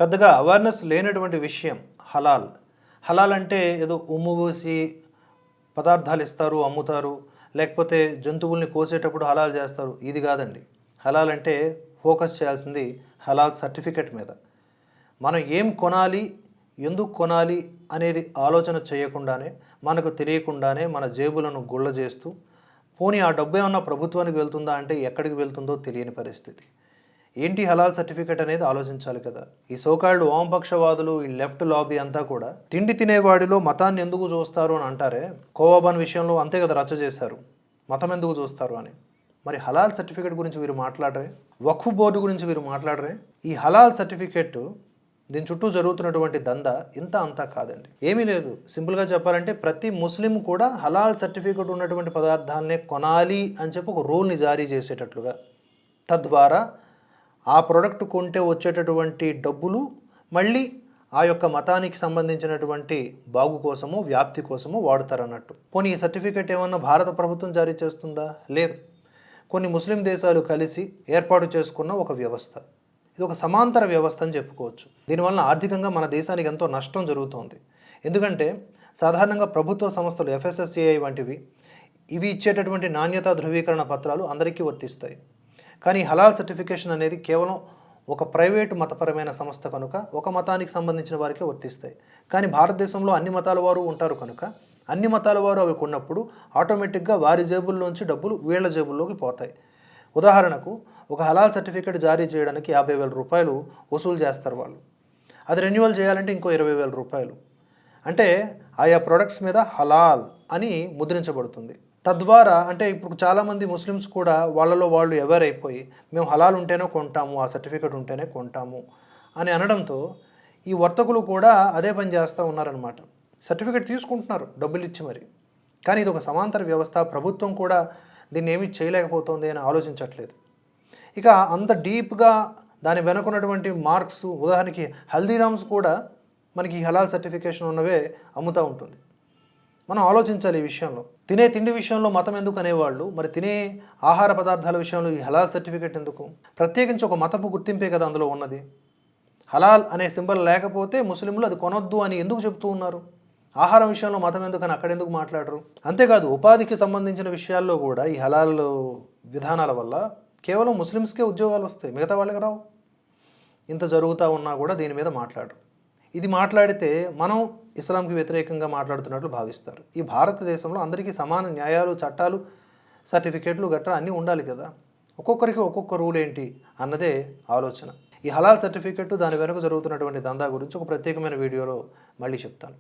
పెద్దగా అవేర్‌నెస్ లేనటువంటి విషయం హలాల్. హలాల్ అంటే ఏదో ఉమ్ము పదార్థాలు ఇస్తారు, అమ్ముతారు. లేకపోతే జంతువుల్ని కోసేటప్పుడు హలాల్ చేస్తారు. ఇది కాదండి. హలాల్ అంటే ఫోకస్ చేయాల్సింది హలాల్ సర్టిఫికేట్ మీద. మనం ఏం కొనాలి, ఎందుకు కొనాలి అనేది ఆలోచన చేయకుండానే, మనకు తెలియకుండానే మన జేబులను గుల్ల చేస్తూ, పోనీ ఆ డబ్బేమన్నా ప్రభుత్వానికి వెళ్తుందా అంటే ఎక్కడికి వెళ్తుందో తెలియని పరిస్థితి. ఏంటి హలాల్ సర్టిఫికేట్ అనేది ఆలోచించాలి కదా. ఈ సోకాల్డ్ వామపక్షవాదులు, ఈ లెఫ్ట్ లాబీ అంతా కూడా తిండి తినేవాడిలో మతాన్ని ఎందుకు చూస్తారు అని అంటారే, కోవాబాన్ విషయంలో అంతే కదా రచ్చ చేశారు. మతం ఎందుకు చూస్తారు అని. మరి హలాల్ సర్టిఫికేట్ గురించి వీరు మాట్లాడరే, వక్ఫ్ బోర్డు గురించి వీరు మాట్లాడరే. ఈ హలాల్ సర్టిఫికేట్ దీని చుట్టూ జరుగుతున్నటువంటి దందా ఇంత అంతా కాదండి. ఏమీ లేదు. సింపుల్గా చెప్పాలంటే ప్రతి ముస్లిం కూడా హలాల్ సర్టిఫికేట్ ఉన్నటువంటి పదార్థాలనే కొనాలి అని చెప్పి ఒక రూల్ని జారీ చేసేటట్లుగా, తద్వారా ఆ ప్రోడక్ట్ కొంటే వచ్చేటటువంటి డబ్బులు మళ్ళీ ఆ యొక్క మతానికి సంబంధించినటువంటి బాగు కోసము, వ్యాప్తి కోసము వాడుతారన్నట్టు. పోనీ ఈ సర్టిఫికేట్ ఏమన్నా భారత ప్రభుత్వం జారీ చేస్తుందా? లేదు. కొన్ని ముస్లిం దేశాలు కలిసి ఏర్పాటు చేసుకున్న ఒక వ్యవస్థ. ఇది ఒక సమాంతర వ్యవస్థ అని చెప్పుకోవచ్చు. దీనివల్ల ఆర్థికంగా మన దేశానికి ఎంతో నష్టం జరుగుతోంది. ఎందుకంటే సాధారణంగా ప్రభుత్వ సంస్థలు FSSAI వంటివి ఇవి ఇచ్చేటటువంటి నాణ్యతా ధృవీకరణ పత్రాలు అందరికీ వర్తిస్తాయి. కానీ హలాల్ సర్టిఫికేషన్ అనేది కేవలం ఒక ప్రైవేటు మతపరమైన సంస్థ కనుక ఒక మతానికి సంబంధించిన వారికే వర్తిస్తాయి. కానీ భారతదేశంలో అన్ని మతాల వారు ఉంటారు కనుక అన్ని మతాల వారు అవి కొన్నప్పుడు ఆటోమేటిక్గా వారి జేబుల్లోంచి డబ్బులు వీళ్ళ జేబుల్లోకి పోతాయి. ఉదాహరణకు ఒక హలాల్ సర్టిఫికేట్ జారీ చేయడానికి 50,000 రూపాయలు వసూలు చేస్తారు వాళ్ళు. అది రెన్యువల్ చేయాలంటే ఇంకో 20,000 రూపాయలు. అంటే ఆయా ప్రొడక్ట్స్ మీద హలాల్ అని ముద్రించబడుతుంది. తద్వారా అంటే ఇప్పుడు చాలామంది ముస్లిమ్స్ కూడా వాళ్ళలో వాళ్ళు అవేర్ అయిపోయి మేము హలాల్ ఉంటేనే కొంటాము, ఆ సర్టిఫికేట్ ఉంటేనే కొంటాము అని అనడంతో ఈ వర్తకులు కూడా అదే పని చేస్తూ ఉన్నారనమాట. సర్టిఫికేట్ తీసుకుంటున్నారు డబ్బులు ఇచ్చి మరి. కానీ ఇది ఒక సమాంతర వ్యవస్థ. ప్రభుత్వం కూడా దీన్ని ఏమీ చేయలేకపోతుంది అని ఆలోచించట్లేదు. ఇక అంత డీప్గా దాని వెనుకున్నటువంటి మార్క్స్, ఉదాహరణకి హల్దీరామ్స్ కూడా మనకి హలాల్ సర్టిఫికేషన్ ఉన్నవే అమ్ముతూ ఉంటుంది. మనం ఆలోచించాలి ఈ విషయంలో. తినే తిండి విషయంలో మతం ఎందుకు అనేవాళ్ళు, మరి తినే ఆహార పదార్థాల విషయంలో ఈ హలాల్ సర్టిఫికేట్ ఎందుకు? ప్రత్యేకించి ఒక మతపు గుర్తింపే కదా అందులో ఉన్నది. హలాల్ అనే సింబల్ లేకపోతే ముస్లింలు అది కొనొద్దు అని ఎందుకు చెప్తూ ఉన్నారు? ఆహారం విషయంలో మతం ఎందుకని అక్కడెందుకు మాట్లాడరు? అంతేకాదు ఉపాధికి సంబంధించిన విషయాల్లో కూడా ఈ హలాల్ విధానాల వల్ల కేవలం ముస్లిమ్స్కే ఉద్యోగాలు వస్తాయి, మిగతా వాళ్ళకి రావు. ఇంత జరుగుతూ ఉన్నా కూడా దీని మీద మాట్లాడరు. ఇది మాట్లాడితే మనం ఇస్లాంకి వ్యతిరేకంగా మాట్లాడుతున్నట్లు భావిస్తారు. ఈ భారతదేశంలో అందరికీ సమాన న్యాయాలు, చట్టాలు, సర్టిఫికేట్లు గట్రా అన్నీ ఉండాలి కదా. ఒక్కొక్కరికి ఒక్కొక్క రూల్ ఏంటి అన్నదే ఆలోచన. ఈ హలాల్ సర్టిఫికేట్ దాని వెనుక జరుగుతున్నటువంటి దందా గురించి ఒక ప్రత్యేకమైన వీడియోలో మళ్ళీ చెప్తాను.